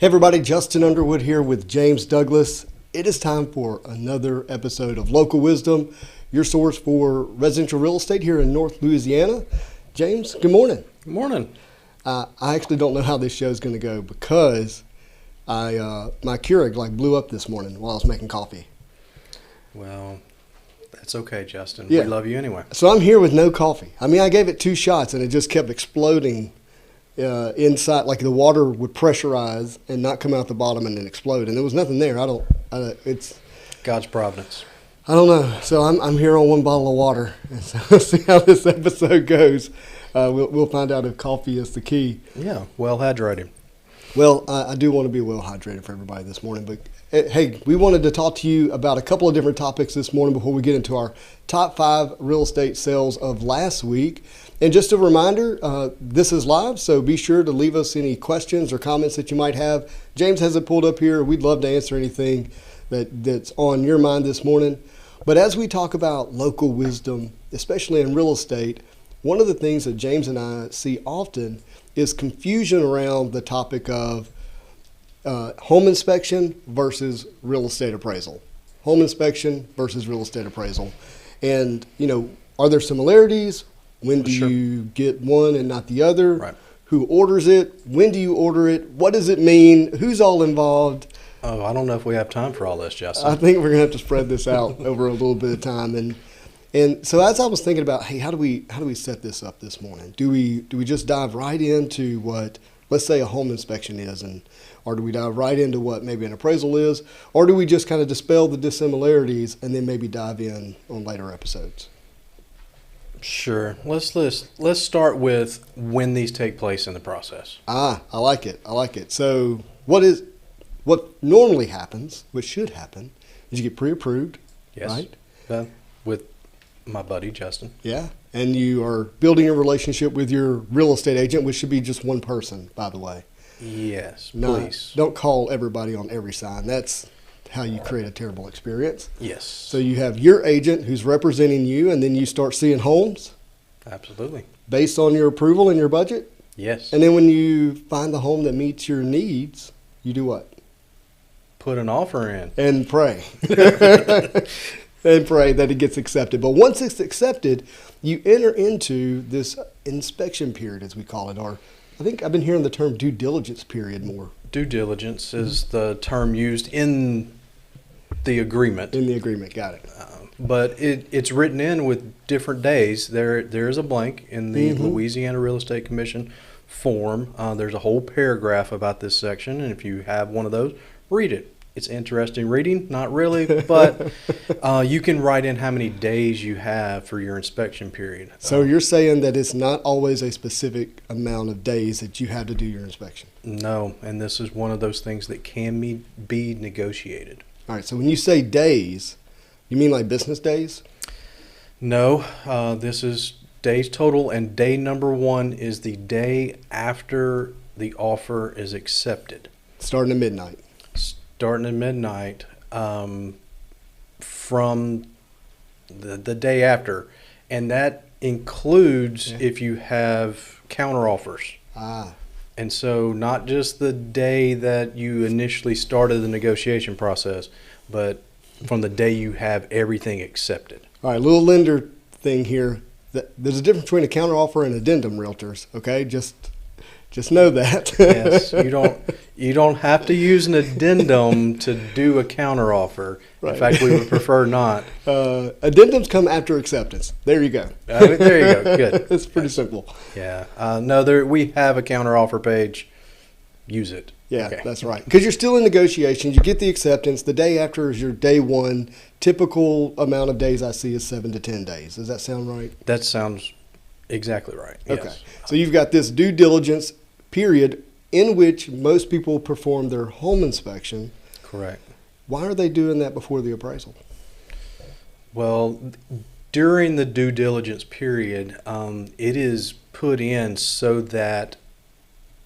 Hey everybody, Justin Underwood here with James Douglas. It is time for another episode of Local Wisdom, your source for residential real estate here in North Louisiana. James, good morning. Good morning. I actually don't know how this show is going to go because my Keurig blew up this morning while I was making coffee. Well, that's okay, Justin. Yeah. We love you anyway. So I'm here with no coffee. I mean, I gave it 2 shots and it just kept exploding inside, like the water would pressurize and not come out the bottom and then explode. And there was nothing there. It's God's providence. I don't know. So I'm here on 1 bottle of water. And so we'll see how this episode goes. We'll find out if coffee is the key. Yeah, well hydrated. Well, I do want to be well hydrated for everybody this morning. But hey, we wanted to talk to you about a couple of different topics this morning before we get into our top 5 real estate sales of last week. And just a reminder, this is live, so be sure to leave us any questions or comments that you might have. James has it pulled up here. We'd love to answer anything that's on your mind this morning. But as we talk about local wisdom, especially in real estate, one of the things that James and I see often is confusion around the topic of home inspection versus real estate appraisal. Home inspection versus real estate appraisal. And, are there similarities? When do you get one and not the other? Right. Who orders it? When do you order it? What does it mean? Who's all involved? Oh, I don't know if we have time for all this, Justin. I think we're going to have to spread this out over a little bit of time. And so as I was thinking about, hey, how do we set this up this morning? Do we just dive right into what, let's say, a home inspection is, or do we dive right into what maybe an appraisal is, or do we just kind of dispel the dissimilarities and then maybe dive in on later episodes? Sure. Let's start with when these take place in the process. I like it. So what normally happens, what should happen, is you get pre-approved, Yes. right? With my buddy, Justin. Yeah. And you are building a relationship with your real estate agent, which should be just one person, by the way. Yes, No, please. don't call everybody on every sign. That's how you create a terrible experience. Yes. So you have your agent who's representing you, and then you start seeing homes Absolutely. based on your approval and your budget. Yes. And then when you find the home that meets your needs, you do what? Put an offer in. And pray. And pray that it gets accepted. But once it's accepted, you enter into this inspection period, as we call it, or I think I've been hearing the term due diligence period more. Due diligence is the term used in the agreement. In the agreement, got it. But it's written in with different days. There is a blank in the Louisiana Real Estate Commission form. There's a whole paragraph about this section, and if you have one of those, read it. It's interesting reading, not really, but you can write in how many days you have for your inspection period. So you're saying that it's not always a specific amount of days that you have to do your inspection? No, and this is one of those things that can be negotiated. All right, so when you say days, you mean like business days? No, this is days total, and day number 1 is the day after the offer is accepted. Starting at midnight. Starting at midnight from the day after. And that includes if you have counteroffers. Ah. And so not just the day that you initially started the negotiation process, but from the day you have everything accepted. All right, little lender thing here. There's a difference between a counteroffer and addendum realtors, okay? Just know that. Yes, you don't have to use an addendum to do a counteroffer. Right. In fact, we would prefer not. Addendums come after acceptance. There you go. There you go. Good. It's pretty simple. Yeah. No, we have a counteroffer page. Use it. Yeah, Okay. That's right. Because you're still in negotiations. You get the acceptance. The day after is your day 1. Typical amount of days I see is 7 to 10 days. Does that sound right? That sounds exactly right. Okay. Yes. So you've got this due diligence period in which most people perform their home inspection. Correct. Why are they doing that before the appraisal? Well, during the due diligence period, it is put in so that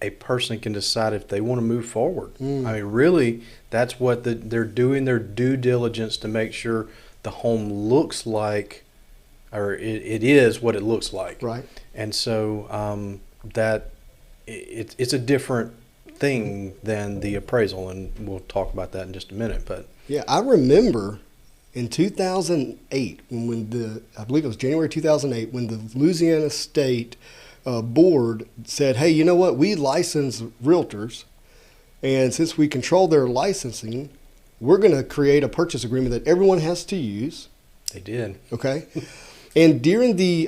a person can decide if they want to move forward. I mean, really, that's what they're doing, their due diligence to make sure the home looks like, or it is what it looks like. Right. And so that it's a different thing than the appraisal, and we'll talk about that in just a minute. But Yeah, I remember in 2008, I believe it was January 2008, when the Louisiana State Board said, hey, you know what, we license realtors, and since we control their licensing, we're going to create a purchase agreement that everyone has to use. they did. Okay. And during the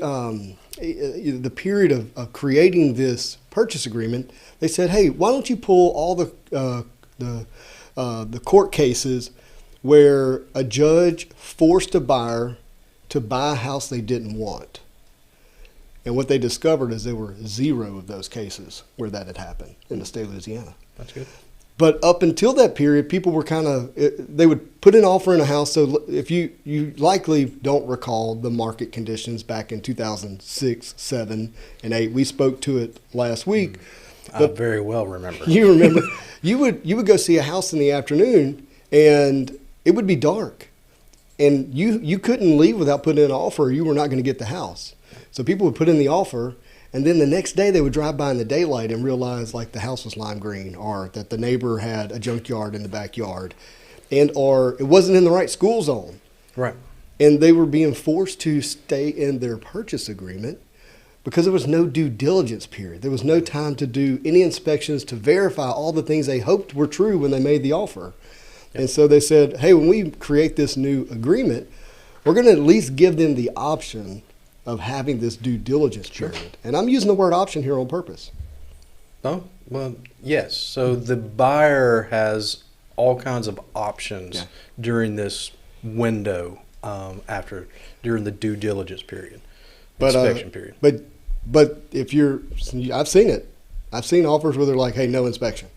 period of creating this purchase agreement, they said, hey, why don't you pull all the court cases where a judge forced a buyer to buy a house they didn't want. And what they discovered is there were 0 of those cases where that had happened in the state of Louisiana. That's good. But up until that period, people were they would put an offer in a house. So if you likely don't recall the market conditions back in 2006, 7, and 8. We spoke to it last week. I very well remember. You remember? you would go see a house in the afternoon, and it would be dark. And you couldn't leave without putting in an offer, or you were not going to get the house. So people would put in the offer, and then the next day they would drive by in the daylight and realize like the house was lime green, or that the neighbor had a junkyard in the backyard, or it wasn't in the right school zone. Right. And they were being forced to stay in their purchase agreement because there was no due diligence period. There was no time to do any inspections to verify all the things they hoped were true when they made the offer. Yep. And so they said, hey, when we create this new agreement, we're going to at least give them the option of having this due diligence period. Sure. And I'm using the word option here on purpose. Oh, well, yes. So the buyer has all kinds of options during this window during the due diligence period, inspection period. But if I've seen it. I've seen offers where they're like, hey, no inspection.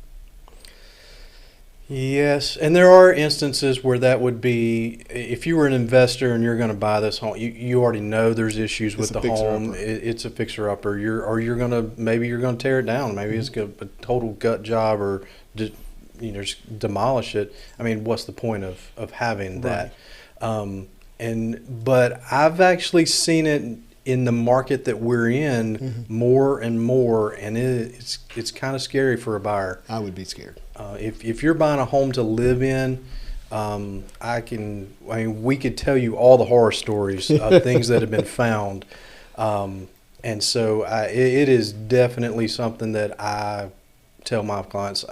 Yes, and there are instances where that would be, if you were an investor and you're going to buy this home, you already know there's issues with the home. It's a fixer-upper. You're going to tear it down. Maybe it's a total gut job, or just demolish it. I mean, what's the point of having that? But I've actually seen it in the market that we're in more and more, and it's kind of scary for a buyer. I would be scared. If you're buying a home to live in, we could tell you all the horror stories of things that have been found. And so it is definitely something that I tell my clients,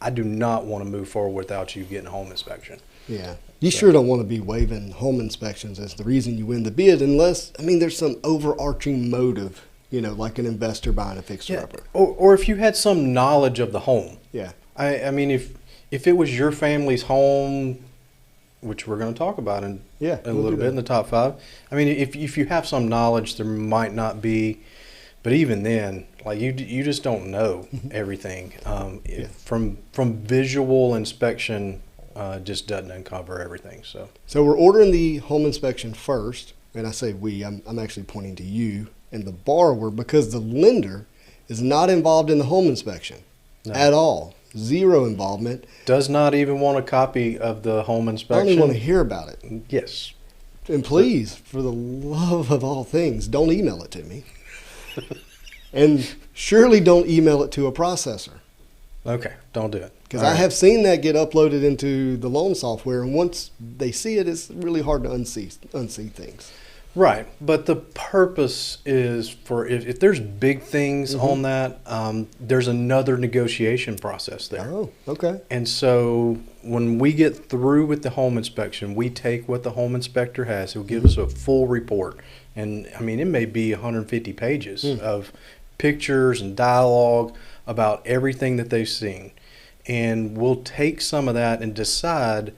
I do not want to move forward without you getting a home inspection. Yeah. You sure don't want to be waiving home inspections as the reason you win the bid unless, there's some overarching motive, like an investor buying a fixer-upper. Or if you had some knowledge of the home. Yeah. I mean, if it was your family's home, which we're going to talk about in a little bit in the top 5. I mean, if you have some knowledge, there might not be, but even then, like you just don't know everything. From visual inspection, just doesn't uncover everything. So we're ordering the home inspection first, and I say we. I'm actually pointing to you and the borrower because the lender is not involved in the home inspection at all. 0 involvement. Does not even want a copy of the home inspection. I don't even want to hear about it. Yes. And please, for the love of all things, don't email it to me. And surely don't email it to a processor. Okay, don't do it. Because I have seen that get uploaded into the loan software, and once they see it, it's really hard to unsee things. Right, but the purpose is for if there's big things on that, there's another negotiation process there. Oh, okay. And so when we get through with the home inspection, we take what the home inspector has. He'll give us a full report. And, it may be 150 pages of pictures and dialogue about everything that they've seen. And we'll take some of that and decide,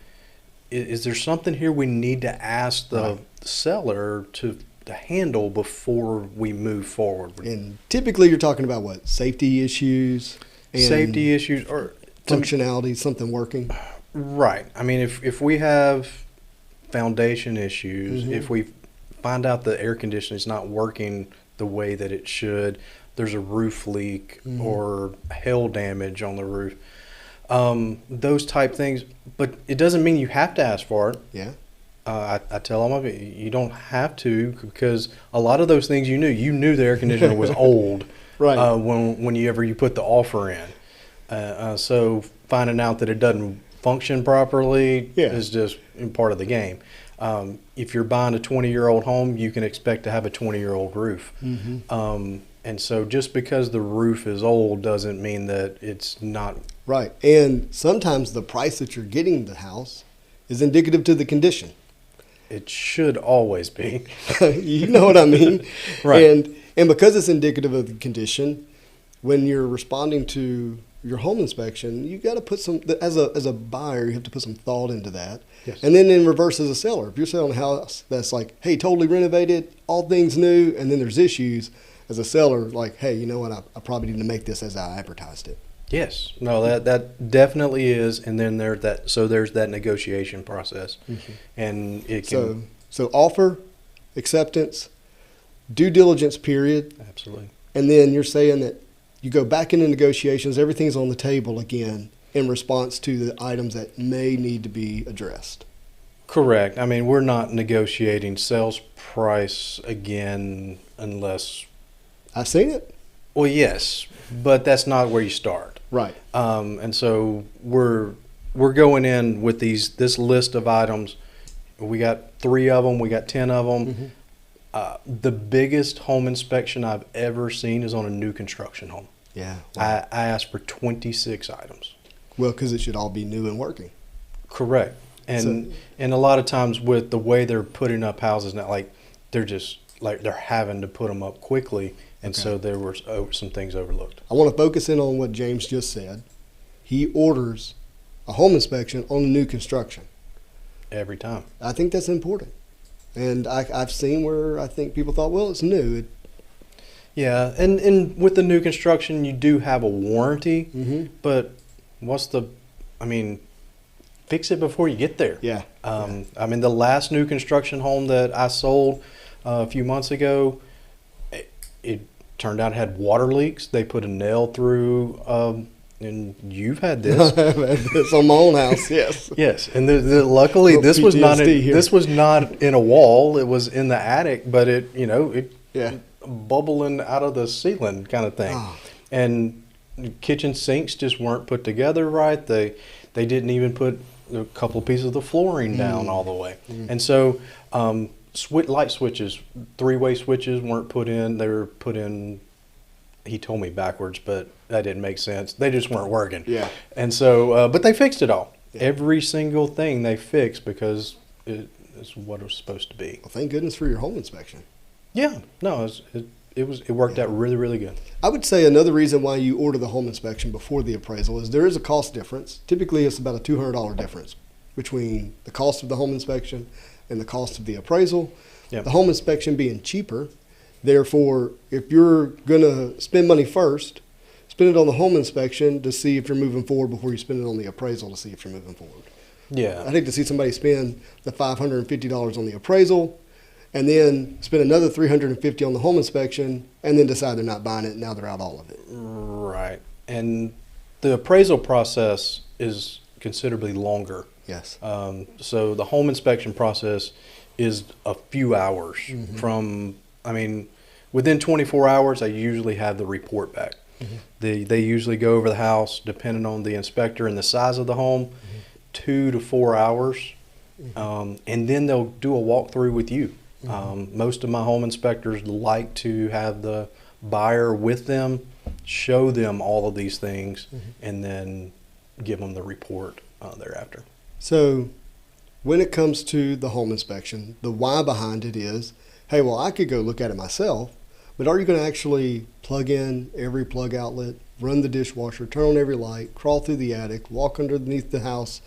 is there something here we need to ask the seller to handle before we move forward? And typically you're talking about what? Safety issues? Or functionality, something working? Right. If we have foundation issues, if we find out the air conditioning is not working the way that it should, there's a roof leak or hail damage on the roof, those type things. But it doesn't mean you have to ask for it. Yeah. I tell them you don't have to, because a lot of those things you knew the air conditioner was old. Right. Whenever you put the offer in. So finding out that it doesn't function properly Yeah. is just part of the game. If you're buying a 20-year-old home, you can expect to have a 20-year-old roof. And so just because the roof is old doesn't mean that it's not. Right. And sometimes the price that you're getting the house is indicative to the condition. It should always be. You know what I mean? Right. And because it's indicative of the condition, when you're responding to your home inspection, you got to put some, as a buyer, you have to put some thought into that. Yes. And then in reverse, as a seller, if you're selling a house that's like, hey, totally renovated, all things new, and then there's issues, as a seller, like, hey, you know what, I probably need to make this as I advertised it. Yes. No, that definitely is. And then there's that negotiation process. And it can. So offer, acceptance, due diligence period. Absolutely. And then you're saying that you go back into negotiations, everything's on the table again in response to the items that may need to be addressed. Correct. I mean, we're not negotiating sales price again unless. I've seen it. Well, yes, but that's not where you start. Right. And so we're going in with this list of items. We got 3 of them. We got 10 of them. The biggest home inspection I've ever seen is on a new construction home. Yeah. Wow. I asked for 26 items. Well, because it should all be new and working. Correct. And a lot of times with the way they're putting up houses now, like they're having to put them up quickly. And so there were some things overlooked. I want to focus in on what James just said. He orders a home inspection on new construction. Every time. I think that's important. And I've seen where I think people thought, well, it's new. Yeah, and with the new construction, you do have a warranty, but fix it before you get there. Yeah. I mean, the last new construction home that I sold a few months ago, it turned out it had water leaks. They put a nail through, and you've had this. It's on my own house, yes. Yes, and luckily this was not in a wall. It was in the attic, but it bubbling out of the ceiling kind of thing. And kitchen sinks just weren't put together right. They didn't even put a couple of pieces of the flooring down all the way. And so light switches, 3-way switches weren't put in. They were put in, he told me backwards, but that didn't make sense. They just weren't working. Yeah. And so, but they fixed it all. Yeah. Every single thing they fixed because it's what it was supposed to be. Well, thank goodness for your home inspection. Yeah. No, it worked out really, really good. I would say another reason why you order the home inspection before the appraisal is there is a cost difference. Typically, it's about a $200 difference between the cost of the home inspection and the cost of the appraisal. Yep. The home inspection being cheaper. Therefore, if you're going to spend money first, spend it on the home inspection to see if you're moving forward before you spend it on the appraisal to see if you're moving forward. Yeah. I'd hate to see somebody spend the $550 on the appraisal and then spend another $350 on the home inspection and then decide they're not buying it and now they're out all of it. Right. And the appraisal process is considerably longer. Yes. So the home inspection process is a few hours within 24 hours, I usually have the report back. They usually go over the house, depending on the inspector and the size of the home, 2 to 4 hours. And then they'll do a walkthrough with you. Most of my home inspectors like to have the buyer with them, show them all of these things, and then give them the report thereafter. So when it comes to the home inspection, the why behind it is, hey, well, I could go look at it myself, but are you going to actually plug in every plug outlet, run the dishwasher, turn on every light, crawl through the attic, walk underneath the house,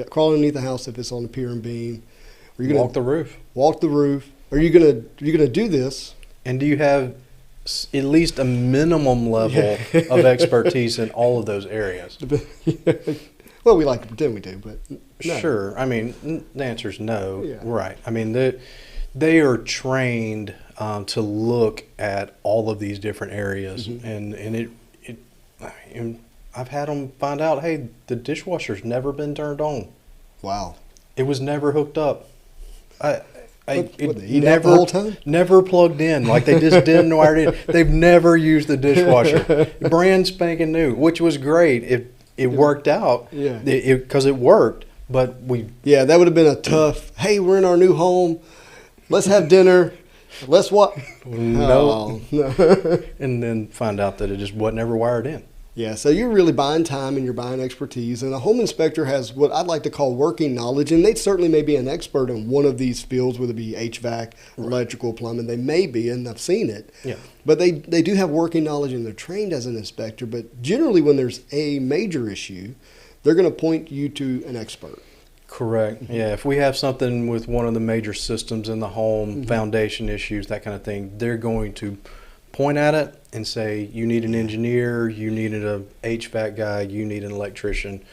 crawl underneath the house if it's on the pier and beam? Are you going to walk the roof? Walk the roof. Are you going to do this? And do you have at least a minimum level of expertise in all of those areas? Well, we like to pretend we do, but no. Sure. I mean, the answer is no. Yeah. Right. I mean, they are trained to look at all of these different areas, and I've had them find out, hey, the dishwasher's never been turned on. Wow. It was never hooked up. Eat out the whole time? Never plugged in. Like they just didn't wire it in. They've never used the dishwasher. Brand spanking new, which was great. It worked out. Yeah. Because it worked. But Yeah, that would have been a tough, hey, we're in our new home. Let's have dinner. Let's what? No. No. And then find out that it just wasn't ever wired in. Yeah, so you're really buying time and you're buying expertise. And a home inspector has what I'd like to call working knowledge. And they certainly may be an expert in one of these fields, whether it be HVAC, electrical, plumbing. They may be, and I've seen it. Yeah. But they do have working knowledge and they're trained as an inspector. But generally, when there's a major issue, they're going to point you to an expert. Correct. Yeah, if we have something with one of the major systems in the home, foundation issues, that kind of thing, they're going to point at it and say, you need an engineer, you need an HVAC guy, you need an electrician,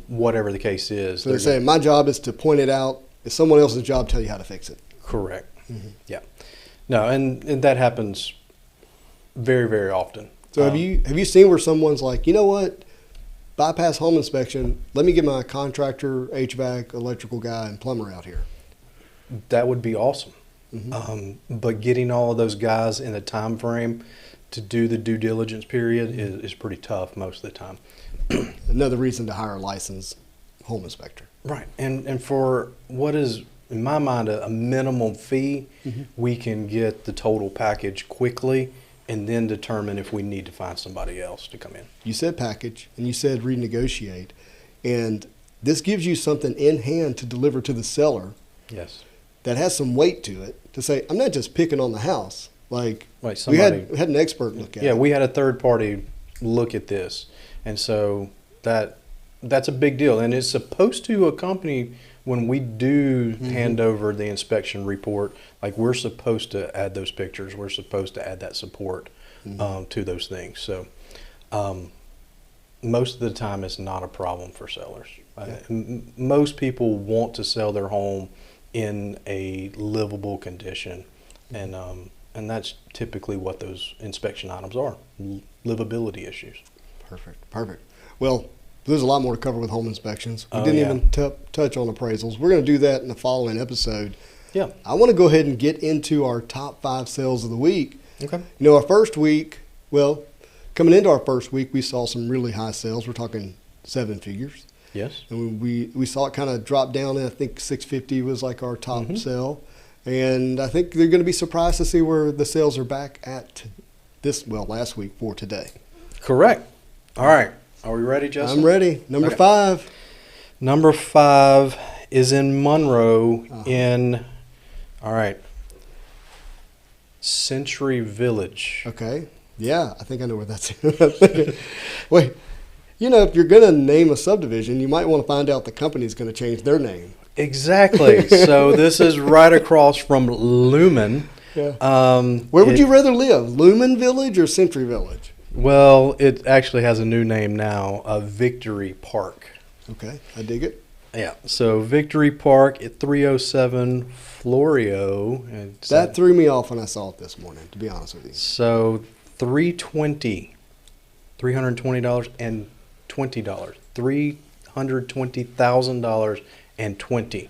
whatever the case is. So they're saying, my job is to point it out. It's someone else's job to tell you how to fix it. Correct. Yeah. No, and that happens very, very often. So have you seen where someone's like, you know what? Bypass home inspection. Let me get my contractor, HVAC, electrical guy, and plumber out here. That would be awesome. But getting all of those guys in a time frame to do the due diligence period is pretty tough most of the time. Another reason to hire a licensed home inspector. Right. And for what is, in my mind, a minimum fee, we can get the total package quickly and then determine if we need to find somebody else to come in. You said package, and you said renegotiate. And this gives you something in hand to deliver to the seller. Yes. That has some weight to it to say, I'm not just picking on the house. Like, Right, we had an expert look at it. Yeah, we had a third party look at this. And so that's a big deal. And it's supposed to accompany when we do hand over the inspection report, like we're supposed to add those pictures. We're supposed to add that support to those things. So most of the time it's not a problem for sellers. Most people want to sell their home in a livable condition. And that's typically what those inspection items are, livability issues. Perfect. Well, there's a lot more to cover with home inspections. We didn't even touch on appraisals. We're going to do that in the following episode. Yeah. I want to go ahead and get into our top 5 sales of the week. Okay. You know, our first week, coming into our first week, we saw some really high sales. We're talking 7 figures. Yes. And we saw it kind of drop down, and I think 650 was like our top sale. And I think they're going to be surprised to see where the sales are back at last week for today. Correct. All right. Are we ready, Justin? I'm ready. Number 5. Number 5 is in Monroe Century Village. Okay. Yeah, I think I know where that's in. Wait, if you're going to name a subdivision, you might want to find out the company's going to change their name. Exactly. So this is right across from Lumen. Yeah. Where would you rather live, Lumen Village or Century Village? Well, it actually has a new name now, Victory Park. Okay, I dig it. Yeah, so Victory Park at 307 Florio. That threw me off when I saw it this morning, to be honest with you. So $320 and $20. $320,000 and $20.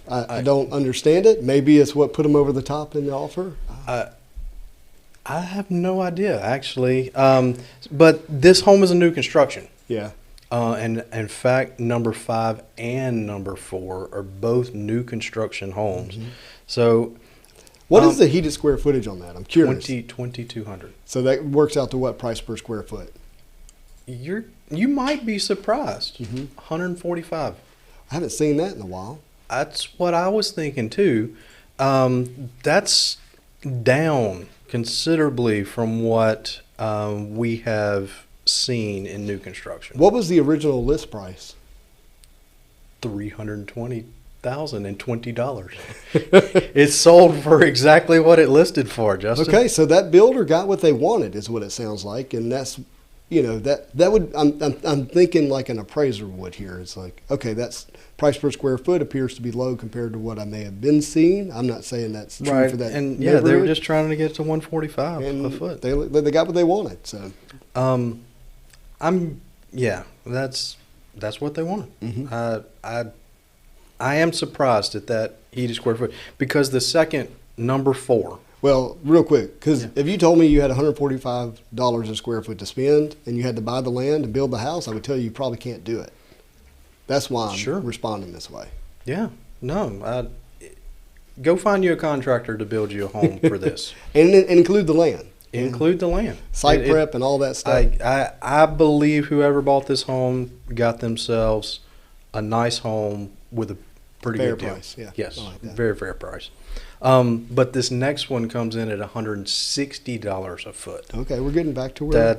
I don't understand it. Maybe it's what put them over the top in the offer. I have no idea, actually. But this home is a new construction. Yeah. And in fact, number 5 and number 4 are both new construction homes. So, what is the heated square footage on that? I'm curious. 2,200. So that works out to what price per square foot? You might be surprised. 145. I haven't seen that in a while. That's what I was thinking too. That's down considerably from what we have seen in new construction. What was the original list price? $320,020. It's sold for exactly what it listed for, Justin. Okay, so that builder got what they wanted, is what it sounds like, and that's that would I'm thinking like an appraiser would here. It's like, okay, that's price per square foot appears to be low compared to what I may have been seeing. I'm not saying that's true for that. And yeah, they were just trying to get to 145 a foot. They got what they wanted. So, that's what they wanted. I am surprised at that heated square foot because the second number 4. Well, real quick, because Yeah. if you told me you had $145 a square foot to spend and you had to buy the land and build the house, I would tell you probably can't do it. That's why I'm Sure. responding this way. Yeah, no, go find you a contractor to build you a home for this. And include the land. Include the land, Site prep and all that stuff. I believe whoever bought this home got themselves a nice home with a pretty Fair good deal. price, yeah. Yes, I like that. very fair price. But this next one comes in at $160 a foot. Okay, we're getting back to where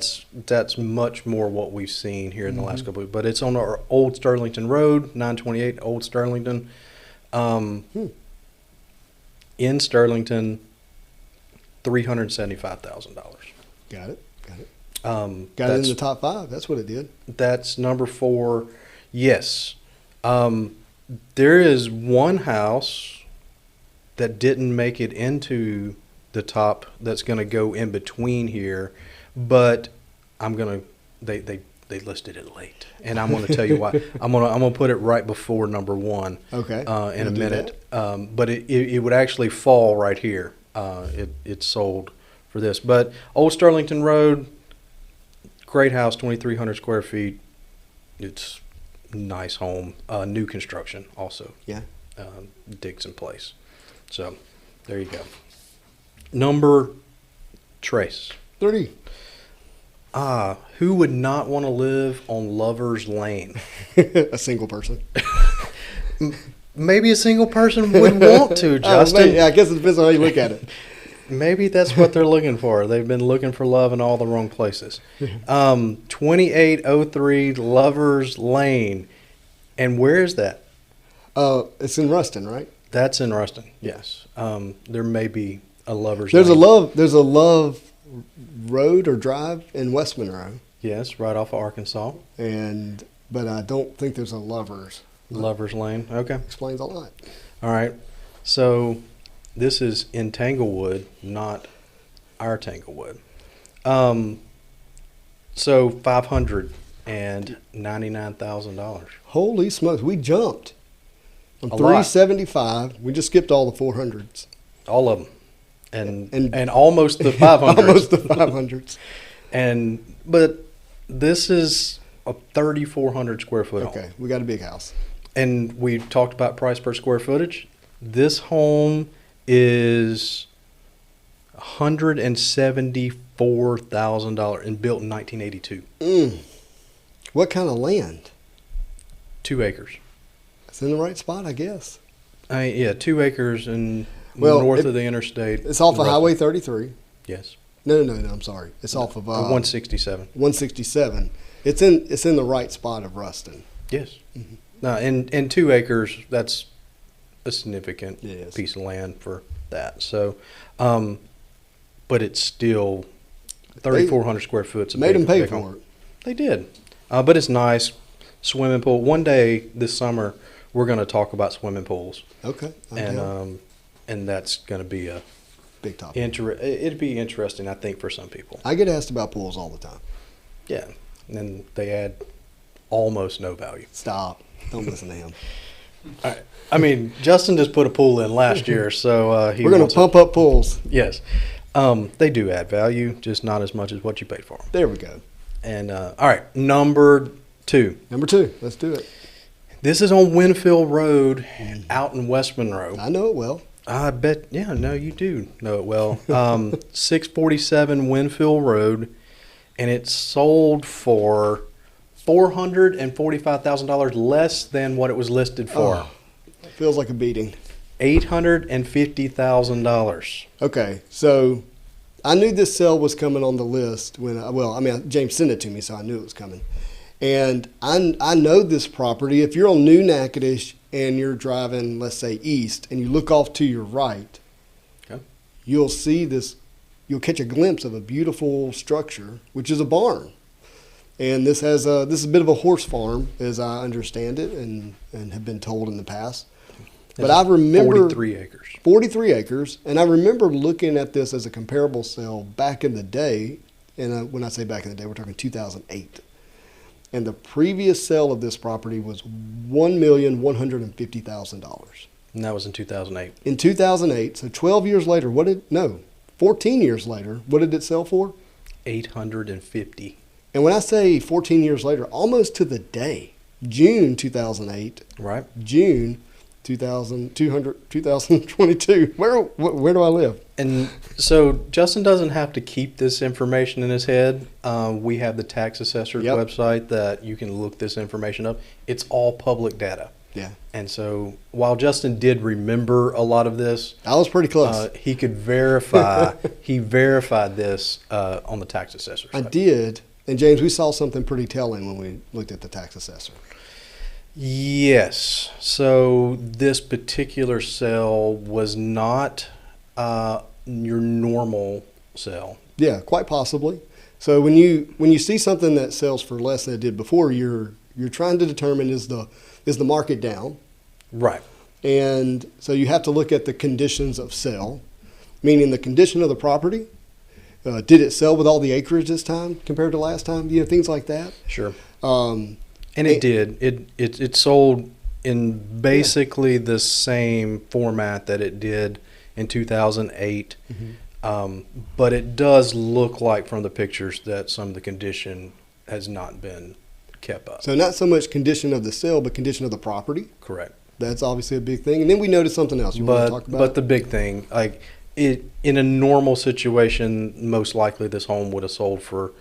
That's much more what we've seen here in the Mm-hmm. last couple of weeks. But it's on our Old Sterlington Road, 928 Old Sterlington. In Sterlington, $375,000. Got it. Got it. Got it in That's- the top 5. That's what it did. That's number 4. Yes. There is one house that didn't make it into the top that's going to go in between here, but they listed it late, and I'm going to tell you why. I'm going to put it right before number 1. Okay. In a We'll do minute. But it would actually fall right here. It's sold for this. But Old Sterlington Road, great house, 2,300 square feet. It's nice home. New construction also. Yeah. Digs in place. So there you go. Number Trace. 30. Who would not want to live on Lover's Lane? A single person. Maybe a single person would want to, Justin. Yeah, I guess it depends on how you look at it. Maybe that's what they're looking for. They've been looking for love in all the wrong places. 2803 Lover's Lane. And where is that? It's in Ruston, right? That's in Ruston, yes. There may be a Lover's There's Lane. There's a Love Road or Drive in West Monroe, Yes, right off of Arkansas. but I don't think there's a Lovers. Lover's Lane. Okay. Explains a lot. All right. So this is in Tanglewood, not our Tanglewood. So $599,000. Holy smokes, we jumped from A lot. 375. We just skipped all the 400s. All of them. And And- almost the 500s. Almost the 500s. But this is a 3,400 square foot home. Okay, we got a big house. And we talked about price per square footage. This home is $174,000 and built in 1982. What kind of land? 2 acres. It's in the right spot, I guess. 2 acres and Well, north of the interstate. It's off of Ruston. Highway 33. Yes. No, I'm sorry. It's off of 167. 167. It's in the right spot of Ruston. Yes. No, and 2 acres, that's a significant Yes. piece of land for that. So, but it's still 3,400 square foot. It's a Made them pay big for home. it. They did. But it's nice. Swimming pool. One day this summer, we're going to talk about swimming pools. Okay. I'm down. And that's going to be a Big topic. it'd be interesting, I think, for some people. I get asked about pools all the time. Yeah. And they add almost no value. Stop. Don't listen to him. I mean, Justin just put a pool in last year, so We're going to pump up pools. Yes. They do add value, just not as much as what you paid for them. There we go. And, all right, number 2. Number 2. Let's do it. This is on Winfield Road out in West Monroe. I know it well. I bet, yeah, no, you do know it well. 647 Winfield Road, and it's sold for $445,000 less than what it was listed for. It feels like a beating. $850,000. Okay, so I knew this sale was coming on the list when James sent it to me, so I knew it was coming. And I know this property. If you're on New Natchitoches and you're driving, let's say, east, and you look off to your right, Okay. you'll see this. You'll catch a glimpse of a beautiful structure, which is a barn. And this is a bit of a horse farm, as I understand it, and have been told in the past. But I remember 43 acres. 43 acres, and I remember looking at this as a comparable sale back in the day. And when I say back in the day, we're talking 2008. And the previous sale of this property was $1,150,000. And that was in 2008. In 2008, so 12 years later, 14 years later, what did it sell for? 850. And when I say 14 years later, almost to the day, June 2008, Right. June 2022. Where do I live? And so Justin doesn't have to keep this information in his head. We have the tax assessor's Yep. website that you can look this information up. It's all public data. Yeah. And so while Justin did remember a lot of this, I was pretty close. he could verify. He verified this on the tax assessor's I site. did. And James, we saw something pretty telling when we looked at the tax assessor. Yes. So this particular sale was not your normal sale. Yeah, quite possibly. So when you see something that sells for less than it did before, you're trying to determine is the market down? Right. And so you have to look at the conditions of sale, meaning the condition of the property. Did it sell with all the acreage this time compared to last time? Things like that. Sure. And it did. It sold in basically the same format that it did in 2008. Mm-hmm. But it does look like from the pictures that some of the condition has not been kept up. So not so much condition of the sale, but condition of the property. Correct. That's obviously a big thing. And then we noticed something else. You want to talk about? But the big thing, like in a normal situation, most likely this home would have sold for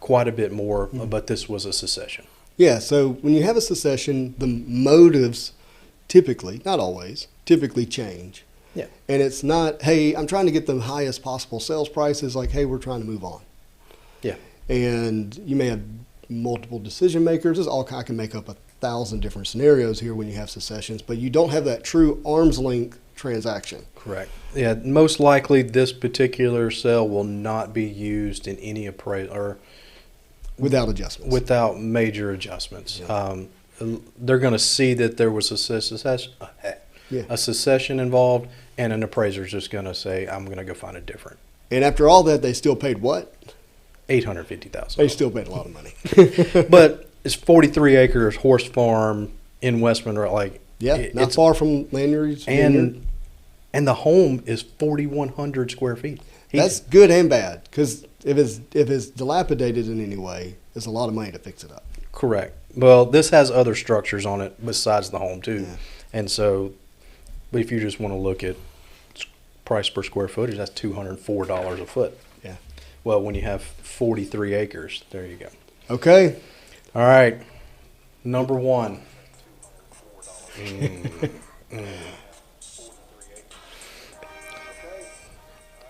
quite a bit more, but this was a succession. Yeah, so when you have a succession, the motives typically, not always, typically change. Yeah. And it's not, hey, I'm trying to get the highest possible sales prices, like, hey, we're trying to move on. Yeah. And you may have multiple decision makers. I can make up 1,000 different scenarios here when you have successions, but you don't have that true arm's length transaction. Correct. Yeah, most likely this particular sale will not be used in any appraisal or Without adjustments. without major adjustments. Yeah. They're going to see that there was a succession involved, and an appraiser's just going to say, I'm going to go find a different. And after all that, they still paid what? $850,000. They still paid a lot of money. But it's 43 acres horse farm in West Monroe. Like, Yeah, not far from Lanyard's vineyard. And the home is 4,100 square feet. That's good and bad, because if it's dilapidated in any way, it's a lot of money to fix it up. Correct. Well, this has other structures on it besides the home too. Yeah. And so, but if you just want to look at price per square footage, that's $204 a foot. Yeah. Well, when you have 43 acres, there you go. Okay. All right. Number one.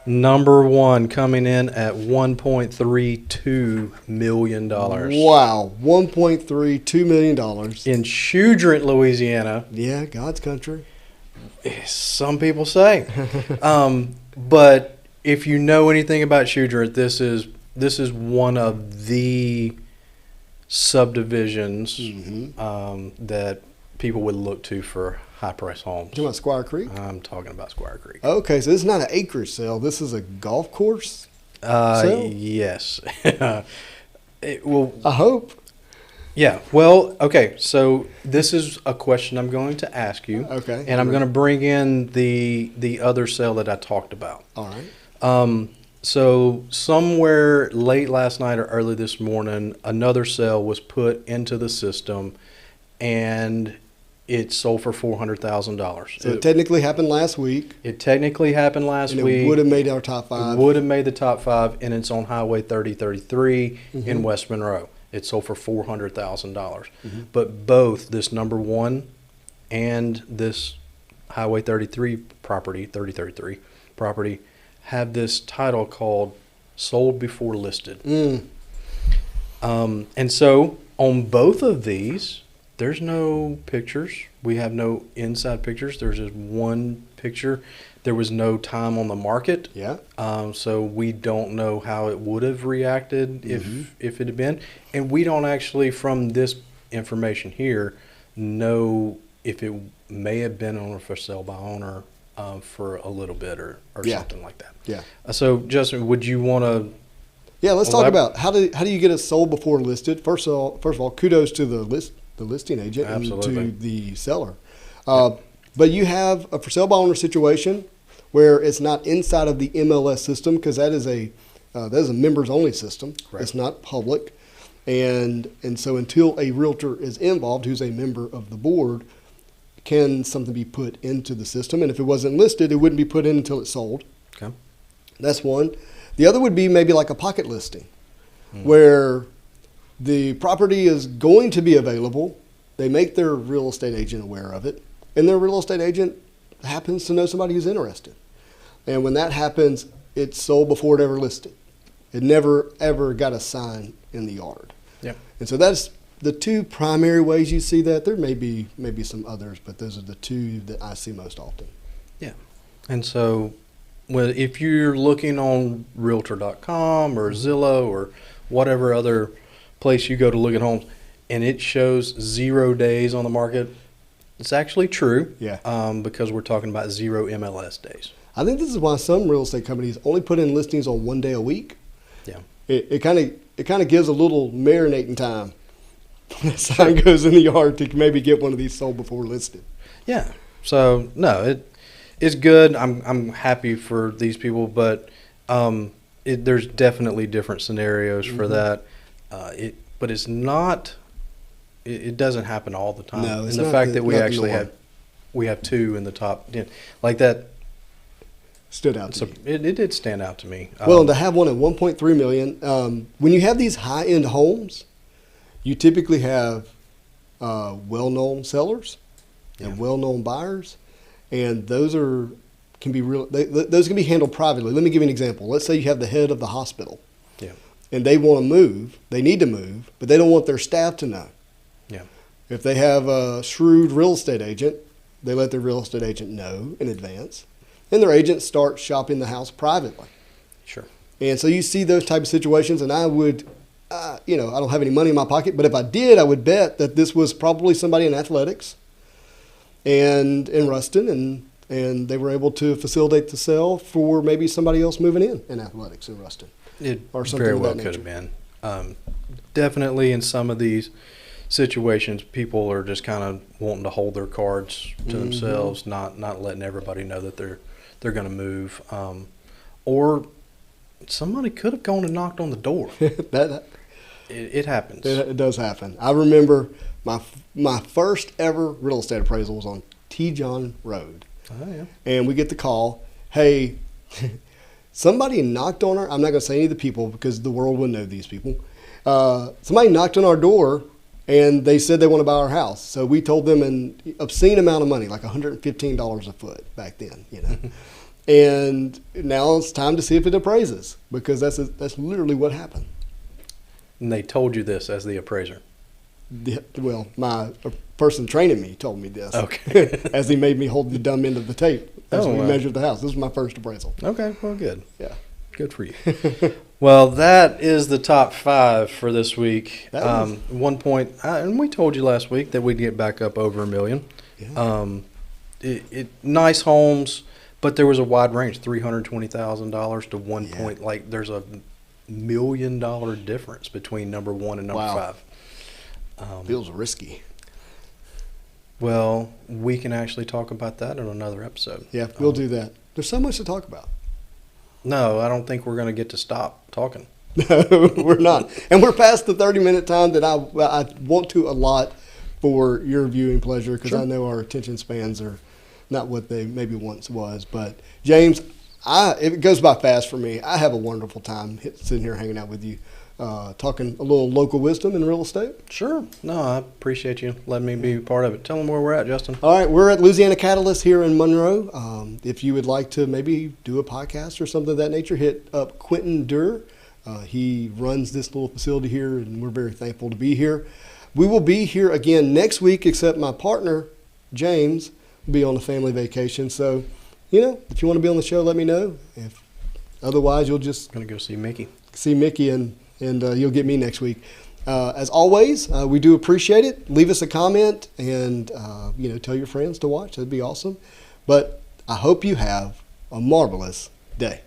Number one coming in at $1.32 million. Wow, $1.32 million. In Shudrint, Louisiana. Yeah, God's country. Some people say. But if you know anything about Shudrint, this is one of the subdivisions that people would look to for high-price homes. You talking about Squire Creek? I'm talking about Squire Creek. Okay, so this is not an acreage sale. This is a golf course sale? Yes. I hope. Yeah. Well, okay. So this is a question I'm going to ask you. Okay. And I'm going to bring in the other sale that I talked about. All right. So somewhere late last night or early this morning, another sale was put into the system, and it sold for $400,000. So it technically happened last week. It technically happened last and week. It would have made our top five. It would have made the top five, and it's on Highway 3033 in West Monroe. It sold for $400,000. But both this number one and this Highway 3033 property have this title called sold before listed. And so on both of these, there's no pictures. We have no inside pictures. There's just one picture. There was no time on the market. Yeah. So we don't know how it would have reacted if it had been. And we don't actually, from this information here, know if it may have been on for sale by owner for a little bit or Yeah. something like that. Yeah. So, Justin, would you want to Yeah, let's talk about how do you get it sold before listed. First of all, kudos to the listing agent Absolutely. and to the seller. But you have a for sale by owner situation where it's not inside of the MLS system because that is a members only system. Right. It's not public, and so until a realtor is involved, who's a member of the board, can something be put into the system? And if it wasn't listed, it wouldn't be put in until it's sold. Okay. That's one. The other would be maybe like a pocket listing, where the property is going to be available. They make their real estate agent aware of it, and their real estate agent happens to know somebody who's interested. And when that happens, it's sold before it ever listed. It never, ever got a sign in the yard. Yeah. And so that's the two primary ways you see that. There may be some others, but those are the two that I see most often. Yeah. And so, well, if you're looking on Realtor.com or Zillow or whatever other place you go to look at homes, and it shows 0 days on the market, it's actually true. Yeah. Because we're talking about 0 MLS days. I think this is why some real estate companies only put in listings on 1 day a week. Yeah. It kind of gives a little marinating time. That sign goes in the yard to maybe get one of these sold before listed. Yeah. So no, it's good. I'm happy for these people, but there's definitely different scenarios for that. But it's not. It doesn't happen all the time. No, it's and the not fact that we not actually norm. we have 2 in the top 10 like that Stood out to so me. it did stand out to me. Well, and to have one at 1.3 million, when you have these high-end homes, you typically have well-known sellers and well-known buyers, and those can be those can be handled privately. Let me give you an example. Let's say you have the head of the hospital, and they want to move. They need to move, but they don't want their staff to know. Yeah. If they have a shrewd real estate agent, they let their real estate agent know in advance, and their agent starts shopping the house privately. Sure. And so you see those type of situations, and I would, I don't have any money in my pocket, but if I did, I would bet that this was probably somebody in athletics and in Ruston, and they were able to facilitate the sale for maybe somebody else moving in athletics in Ruston. It Or something very of well that could have been. Definitely in some of these situations, people are just kind of wanting to hold their cards to themselves, not letting everybody know that they're going to move. Or somebody could have gone and knocked on the door. It happens. It does happen. I remember my first ever real estate appraisal was on T. John Road. Oh, yeah. And we get the call, hey, somebody knocked on our, I'm not going to say any of the people because the world wouldn't know these people. Somebody knocked on our door and they said they want to buy our house. So we told them an obscene amount of money, like $115 a foot back then, And now it's time to see if it appraises because that's literally what happened. And they told you this as the appraiser. Well, my person training me told me this. Okay. As he made me hold the dumb end of the tape as we wow. measured the house. This was my first appraisal. Okay, well, good. Yeah. Good for you. Well, that is the top 5 for this week. That is. 1 point, and we told you last week that we'd get back up over $1 million. Yeah. Nice homes, but there was a wide range, $320,000 to 1 point. Yeah. Like there's a $1 million difference between number 1 and number 5. Feels risky. Well, we can actually talk about that in another episode. Yeah, we'll do that. There's so much to talk about. No, I don't think we're going to get to stop talking. No, we're not. And we're past the 30-minute time that I want to allot for your viewing pleasure because I know our attention spans are not what they maybe once was. But, James, it goes by fast for me. I have a wonderful time sitting here hanging out with you, talking a little local wisdom in real estate. Sure. No, I appreciate you letting me be part of it. Tell them where we're at, Justin. All right, we're at Louisiana Catalyst here in Monroe. If you would like to maybe do a podcast or something of that nature, hit up Quentin Durr. He runs this little facility here, and we're very thankful to be here. We will be here again next week, except my partner, James, will be on a family vacation. So, if you want to be on the show, let me know. If otherwise, you'll just Going to go see Mickey. See Mickey, and you'll get me next week. As always, we do appreciate it. Leave us a comment and, tell your friends to watch. That'd be awesome. But I hope you have a marvelous day.